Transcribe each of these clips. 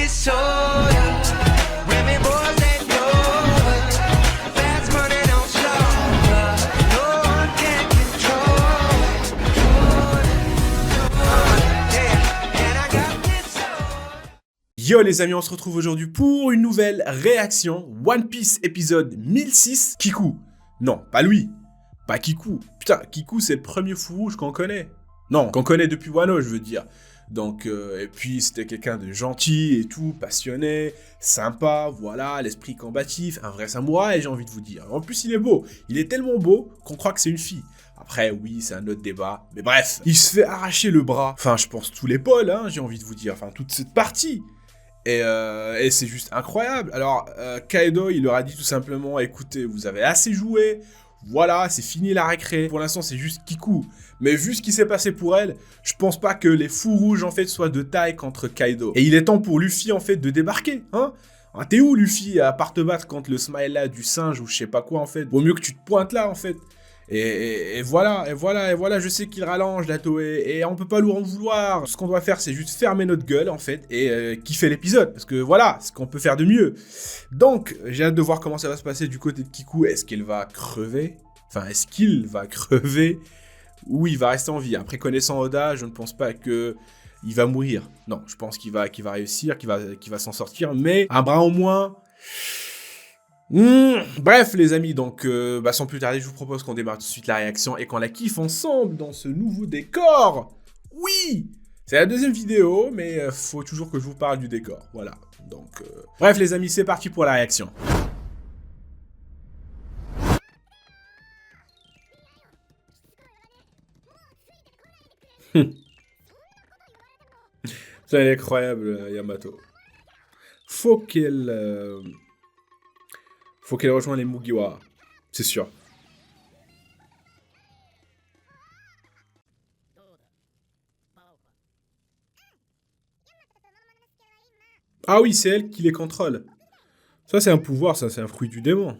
be soda. Women, boys, and gold. Fast money don't slow. No one can control. Yeah, and I got this soul. Yo les amis, on se retrouve aujourd'hui pour une nouvelle réaction. One Piece épisode 1006. Kiku. Non, pas lui. Pas Kiku. Putain, Kiku c'est le premier fou rouge qu'on connaît. Non, qu'on connaît depuis Wano, je veux dire. Donc, et puis c'était quelqu'un de gentil et tout, passionné, sympa, voilà, l'esprit combatif, un vrai samouraï, j'ai envie de vous dire. En plus, il est beau. Il est tellement beau qu'on croit que c'est une fille. Après, oui, c'est un autre débat. Mais bref, il se fait arracher le bras. Enfin, je pense tout l'épaule, hein, j'ai envie de vous dire. Enfin, toute cette partie. Et c'est juste incroyable. Alors, Kaido, il leur a dit tout simplement, écoutez, vous avez assez joué, voilà, c'est fini la récré. Pour l'instant, c'est juste Kiku. Mais vu ce qui s'est passé pour elle, je pense pas que les fous rouges, en fait, soient de taille contre Kaido. Et il est temps pour Luffy, en fait, de débarquer, hein. Ah, t'es où, Luffy, à part te battre contre le smile là du singe ou je sais pas quoi, en fait. Vaut mieux que tu te pointes là, en fait. Et voilà, je sais qu'il rallonge la Toei, et on peut pas lui en vouloir. Ce qu'on doit faire, c'est juste fermer notre gueule, en fait, et kiffer l'épisode, parce que voilà, ce qu'on peut faire de mieux. Donc, j'ai hâte de voir comment ça va se passer du côté de Kiku. Est-ce qu'il va crever? Enfin, est-ce qu'il va crever? Ou il va rester en vie? Après, connaissant Oda, je ne pense pas que il va mourir. Non, je pense qu'il va réussir, qu'il va s'en sortir, mais un bras au moins... Bref les amis, donc sans plus tarder, je vous propose qu'on démarre tout de suite la réaction et qu'on la kiffe ensemble dans ce nouveau décor. Oui, c'est la deuxième vidéo, mais faut toujours que je vous parle du décor, voilà. Donc, bref les amis, c'est parti pour la réaction. C'est incroyable, Yamato. Faut qu'elle rejoigne les Mugiwara, c'est sûr. Ah oui, c'est elle qui les contrôle. Ça, c'est un pouvoir, ça, c'est un fruit du démon.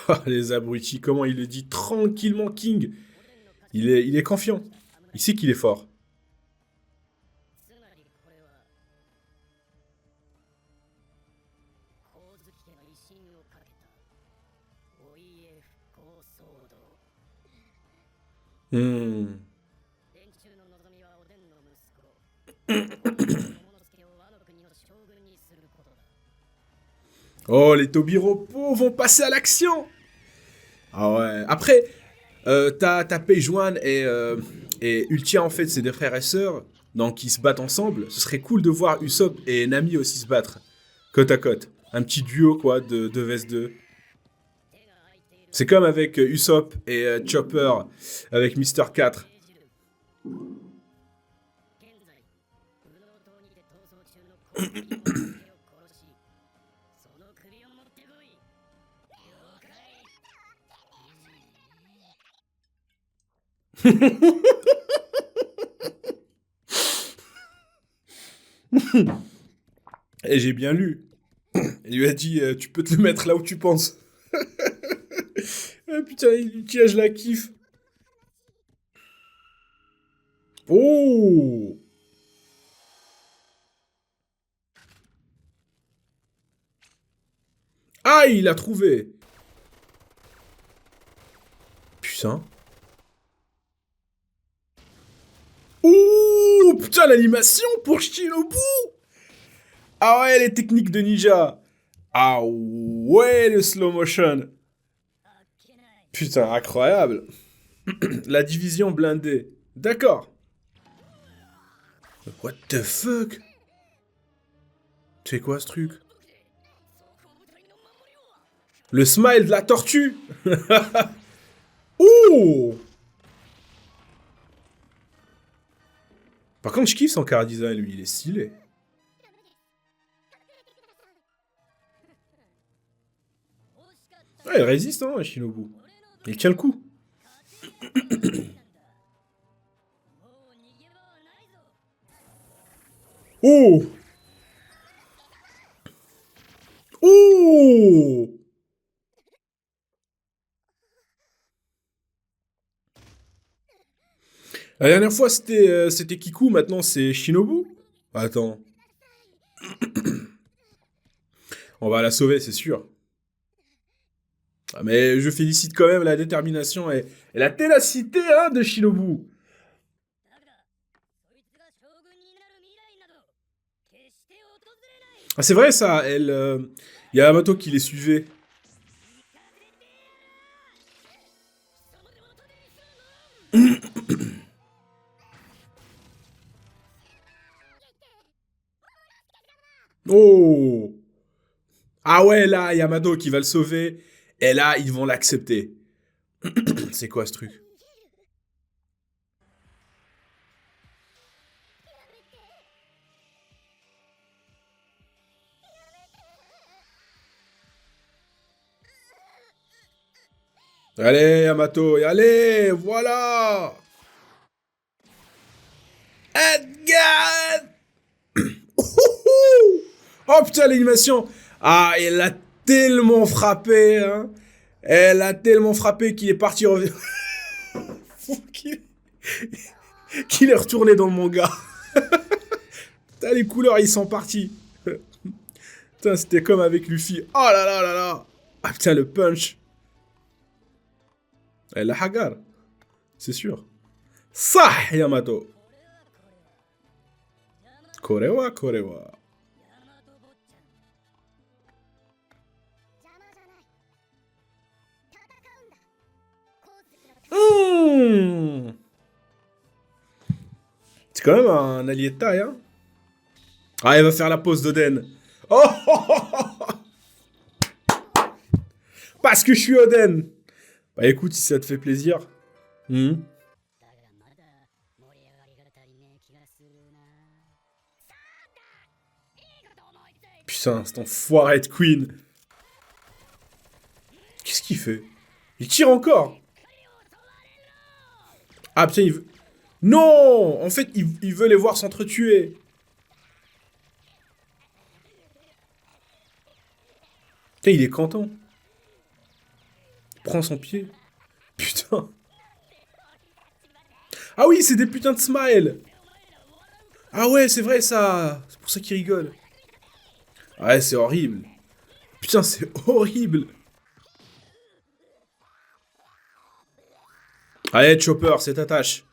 Ah, les abrutis, comment il le dit tranquillement, King. Il est confiant. Il sait qu'il est fort. Hmm. Oh, les Tobiropo vont passer à l'action. Ah ouais. Après, t'as Peijuan et Ultia, en fait, c'est des frères et sœurs. Donc, ils se battent ensemble. Ce serait cool de voir Usopp et Nami aussi se battre. Côte à côte. Un petit duo, quoi, de 2 vs 2. C'est comme avec Usopp et Chopper, avec Mister 4. Et j'ai bien lu. Il lui a dit, tu peux te le mettre là où tu penses. Ah, putain, Ultia, je la kiffe. Oh! Ah, il l'a trouvé. Putain. Ouh, putain, l'animation pour Shinobu. Ah ouais, les techniques de ninja. Ah ouais, le slow motion. Putain, incroyable. La division blindée. D'accord. What the fuck? C'est quoi ce truc? Le smile de la tortue. Ouh. Par contre, je kiffe son car design, lui, il est stylé. Ouais, il résiste, hein, Shinobu. Il tient le coup. Oh! Oh! La dernière fois, c'était Kiku, maintenant c'est Shinobu? Attends, on va la sauver, c'est sûr. Ah, mais je félicite quand même la détermination et la ténacité hein, de Shinobu. Ah, c'est vrai ça, elle. Y a Yamato qui les suivait. Oh! Ah ouais, là, Yamato qui va le sauver. Et là, ils vont l'accepter. C'est quoi ce truc? Allez, Yamato, et allez, voilà! Edgar! Oh putain, l'animation! Ah, elle a tellement frappé, hein! Elle a tellement frappé qu'il est parti revenir. qu'il qu'il est retourné dans le manga. Putain, les couleurs, ils sont partis. Putain, c'était comme avec Luffy. Oh là là là là! Ah putain, le punch! Elle a Hagar, c'est sûr. Ça, Yamato! Korewa, Korewa. Mmh. C'est quand même un allié de taille, hein. Ah, elle va faire la pose d'Oden. Oh, oh, oh, oh. Parce que je suis Oden. Bah écoute, si ça te fait plaisir. Hmm. Putain, cet enfoiré de Queen. Qu'est-ce qu'il fait? Il tire encore. Ah putain, il veut... Non! En fait, il veut les voir s'entretuer. Putain, il est canton. Il prend son pied. Putain. Ah oui, c'est des putains de smile. Ah ouais, c'est vrai ça. C'est pour ça qu'il rigole. Ouais, c'est horrible. Putain, c'est horrible. Allez, Chopper, c'est ta tâche.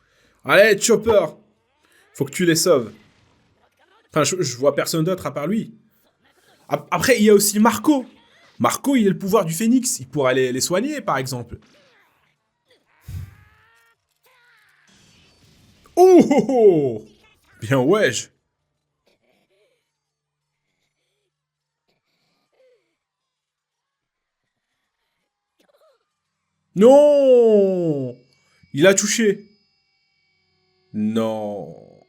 Allez, Chopper. Faut que tu les sauves. Enfin, je vois personne d'autre à part lui. Après, il y a aussi Marco. Marco, il a le pouvoir du phénix. Il pourra les soigner, par exemple. Oh, oh, oh. Bien, wesh. Non! Il a touché. Non.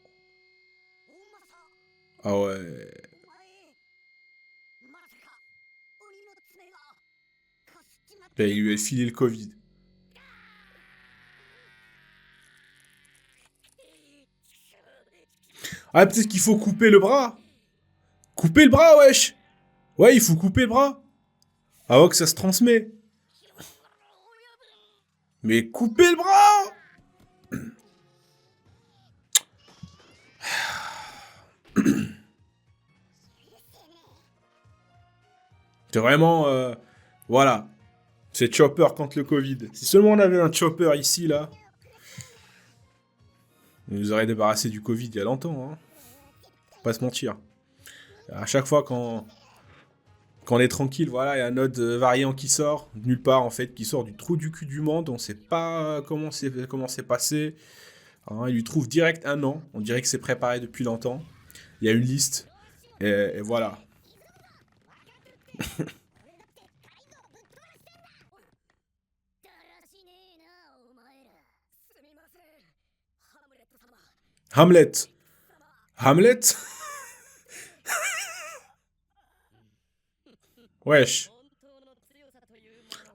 Ah ouais. Et il lui a filé le Covid. Ah, peut-être qu'il faut couper le bras. Couper le bras, wesh. Ouais, il faut couper le bras. Avant que ça se transmet. Mais couper le bras! C'est vraiment... voilà. C'est Chopper contre le Covid. Si seulement on avait un Chopper ici, là, il nous aurait débarrassé du Covid il y a longtemps, hein. Faut pas se mentir. À chaque fois quand on est tranquille, voilà, il y a un autre variant qui sort, nulle part en fait, qui sort du trou du cul du monde, on sait pas comment c'est passé. Hein, il lui trouve direct un an, on dirait que c'est préparé depuis longtemps. Il y a une liste, et voilà. Hamlet. Hamlet? Wesh.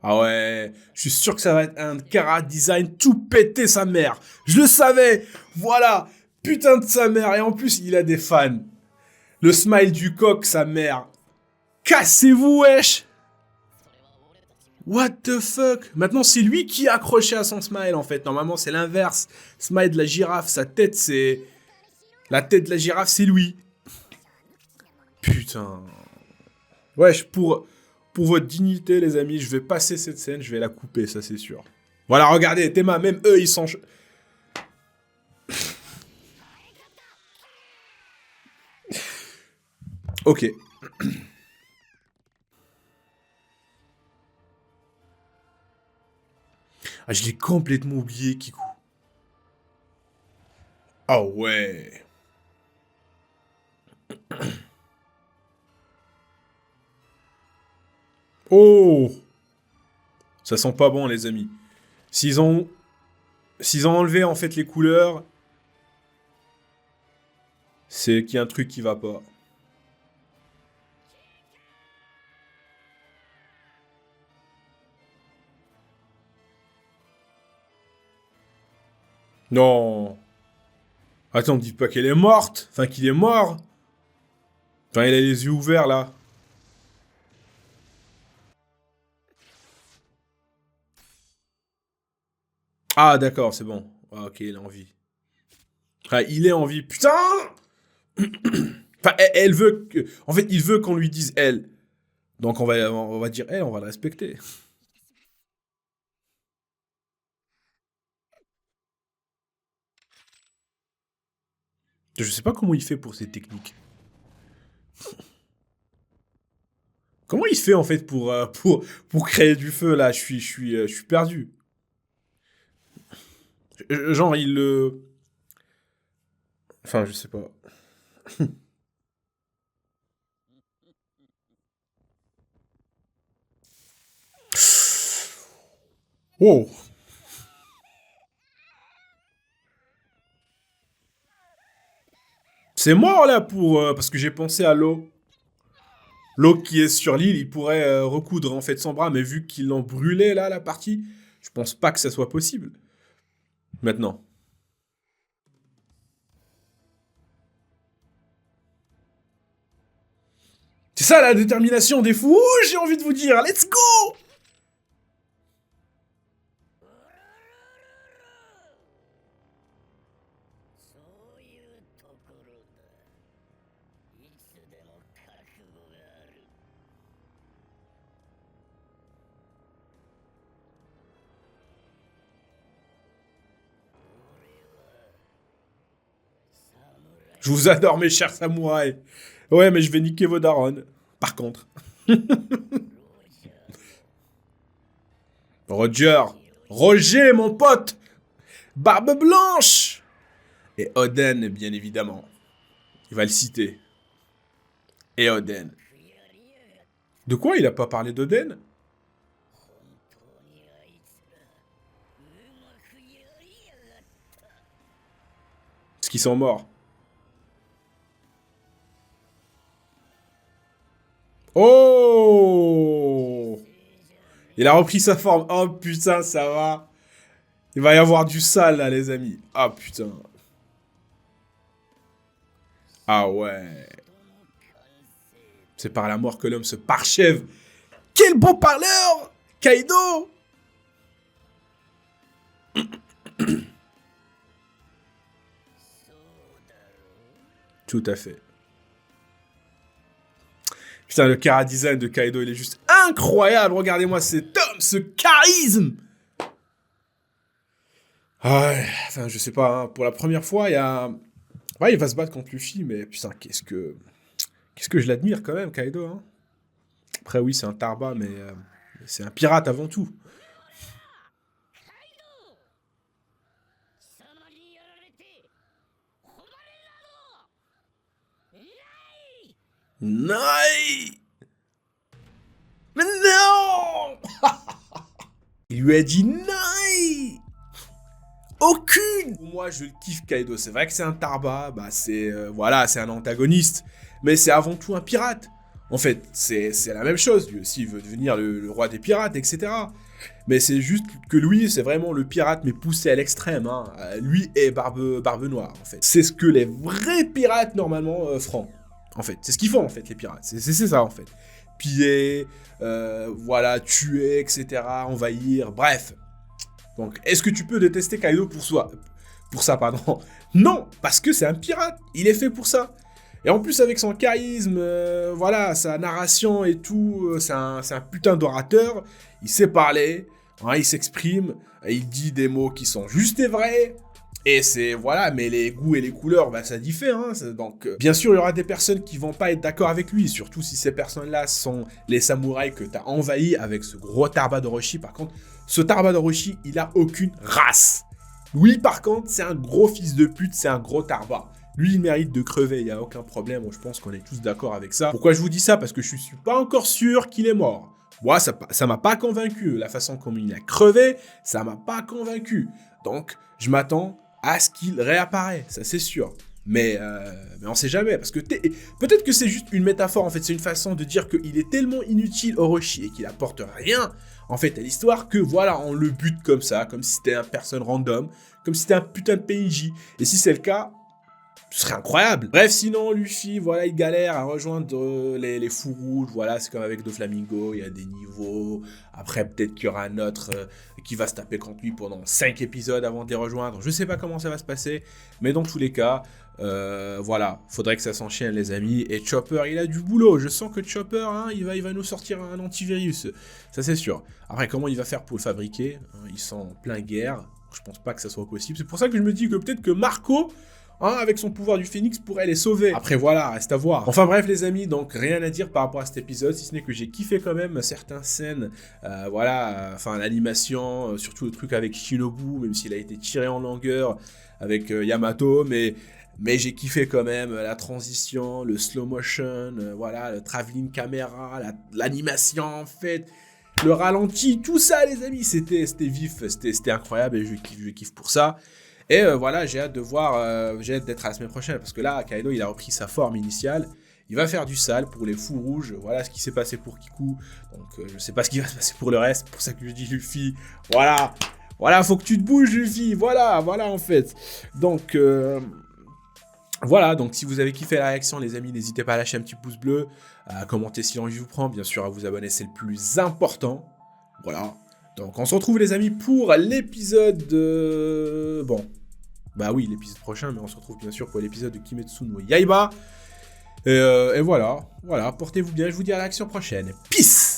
Ah ouais, je suis sûr que ça va être un Kara design tout pété sa mère. Je le savais. Voilà. Putain de sa mère. Et en plus, il a des fans. Le smile du coq, sa mère. Cassez-vous, wesh. What the fuck? Maintenant, c'est lui qui est accroché à son smile, en fait. Normalement, c'est l'inverse. Smile de la girafe, sa tête, c'est... La tête de la girafe, c'est lui. Putain. Wesh, pour votre dignité, les amis, je vais passer cette scène, je vais la couper, ça, c'est sûr. Voilà, regardez, Théma, même eux, ils sont... Ok. Ah, je l'ai complètement oublié, Kiku. Ah ouais. Oh. Ça sent pas bon, les amis. S'ils ont enlevé, en fait, les couleurs, c'est qu'il y a un truc qui va pas. Non. Attends, me dis pas qu'elle est morte. Enfin, qu'il est mort. Enfin, il a les yeux ouverts, là. Ah, d'accord, c'est bon. Ah, ok, il est en vie. Ah, il est en vie. Putain. Enfin, elle veut que... En fait, il veut qu'on lui dise elle. Donc, on va dire elle, on va le respecter. Je sais pas comment il fait pour ces techniques. Comment il fait, en fait, pour créer du feu, là? Je suis perdu. Genre, il le... Enfin, je sais pas. Wow. C'est mort, là, parce que j'ai pensé à l'eau. L'eau qui est sur l'île, il pourrait recoudre, en fait, son bras, mais vu qu'ils l'ont brûlé, là, la partie, je pense pas que ça soit possible. Maintenant. C'est ça, la détermination des fous, j'ai envie de vous dire. Let's go! Je vous adore, mes chers samouraïs. Ouais, mais je vais niquer vos darons. Par contre. Roger. Roger, mon pote. Barbe blanche. Et Oden, bien évidemment. Il va le citer. Et Oden. De quoi il a pas parlé d'Oden? Est-ce qu'ils sont morts? Oh! Il a repris sa forme. Oh putain, ça va. Il va y avoir du sale là, les amis. Ah putain. Ah ouais. C'est par la mort que l'homme se parchève. Quel beau parleur! Kaido! Tout à fait. Putain, le chara design de Kaido, il est juste incroyable. Regardez-moi cet homme, ce charisme. Ah ouais, enfin, je sais pas, hein, pour la première fois, il y a... Ouais, il va se battre contre Luffy, mais putain, qu'est-ce que je l'admire quand même, Kaido, hein. Après, oui, c'est un tarba, mais c'est un pirate avant tout. Nai! Mais non! Il lui a dit Nai! Aucune! Moi, je le kiffe, Kaido. C'est vrai que c'est un tarba, bah c'est... voilà, c'est un antagoniste. Mais c'est avant tout un pirate. En fait, c'est la même chose. Lui aussi, il veut devenir le roi des pirates, etc. Mais c'est juste que lui, c'est vraiment le pirate, mais poussé à l'extrême. Hein. Lui est barbe noire, en fait. C'est ce que les vrais pirates, normalement, feront. En fait, c'est ce qu'ils font, en fait, les pirates. C'est ça, en fait. piller, voilà, tuer, etc., envahir, bref. Donc, est-ce que tu peux détester Kaido pour ça, pardon? Non, parce que c'est un pirate, il est fait pour ça. Et en plus, avec son charisme, voilà, sa narration et tout, c'est un putain d'orateur, il sait parler, hein, il s'exprime, il dit des mots qui sont justes et vrais. Et c'est, voilà, mais les goûts et les couleurs, bah, ça diffère, hein. Donc, bien sûr, il y aura des personnes qui vont pas être d'accord avec lui, surtout si ces personnes-là sont les samouraïs que t'as envahis avec ce gros Tarba d'Orochi. Par contre, ce Tarba d'Orochi, il a aucune race. Lui, par contre, c'est un gros fils de pute, c'est un gros Tarba. Lui, il mérite de crever, il n'y a aucun problème, je pense qu'on est tous d'accord avec ça. Pourquoi je vous dis ça? Parce que je suis pas encore sûr qu'il est mort. Moi, ça m'a pas convaincu. La façon comme il a crevé, ça m'a pas convaincu. Donc, je m'attends à ce qu'il réapparaît, ça c'est sûr. Mais on sait jamais, parce que peut-être que c'est juste une métaphore, en fait, c'est une façon de dire qu'il est tellement inutile, Orochi, et qu'il apporte rien, en fait, à l'histoire, que voilà, on le bute comme ça, comme si c'était une personne random, comme si c'était un putain de PNJ. Et si c'est le cas, ce serait incroyable. Bref, sinon, Luffy, voilà, il galère à rejoindre les fous rouges. Voilà, c'est comme avec Doflamingo, il y a des niveaux. Après, peut-être qu'il y aura un autre qui va se taper contre lui pendant 5 épisodes avant de les rejoindre. Je sais pas comment ça va se passer, mais dans tous les cas, voilà, faudrait que ça s'enchaîne, les amis. Et Chopper, il a du boulot. Je sens que Chopper, hein, il va nous sortir un antivirus. Ça, c'est sûr. Après, comment il va faire pour le fabriquer? Ils sont en plein guerre. Je pense pas que ça soit possible. C'est pour ça que je me dis que peut-être que Marco, hein, avec son pouvoir du phénix, pourrait les sauver. Après voilà, reste à voir. Enfin bref les amis, donc rien à dire par rapport à cet épisode, si ce n'est que j'ai kiffé quand même certaines scènes, voilà, enfin l'animation, surtout le truc avec Shinobu, même s'il a été tiré en longueur avec Yamato, mais j'ai kiffé quand même la transition, le slow motion, voilà, le travelling caméra, l'animation en fait, le ralenti, tout ça les amis, c'était vif, c'était incroyable et je kiffe pour ça. Et voilà, j'ai hâte de voir, j'ai hâte d'être à la semaine prochaine, parce que là, Kaido, il a repris sa forme initiale, il va faire du sale pour les fous rouges, voilà ce qui s'est passé pour Kiku, donc je sais pas ce qui va se passer pour le reste, c'est pour ça que je dis Luffy, voilà, faut que tu te bouges Luffy, voilà en fait, donc voilà, donc si vous avez kiffé la réaction les amis, n'hésitez pas à lâcher un petit pouce bleu, à commenter si l'envie vous prend, bien sûr à vous abonner, c'est le plus important, voilà. Donc on se retrouve les amis pour l'épisode bon, bah oui l'épisode prochain, mais on se retrouve bien sûr pour l'épisode de Kimetsu no Yaiba. Et voilà, portez-vous bien, je vous dis à l'action prochaine. Peace!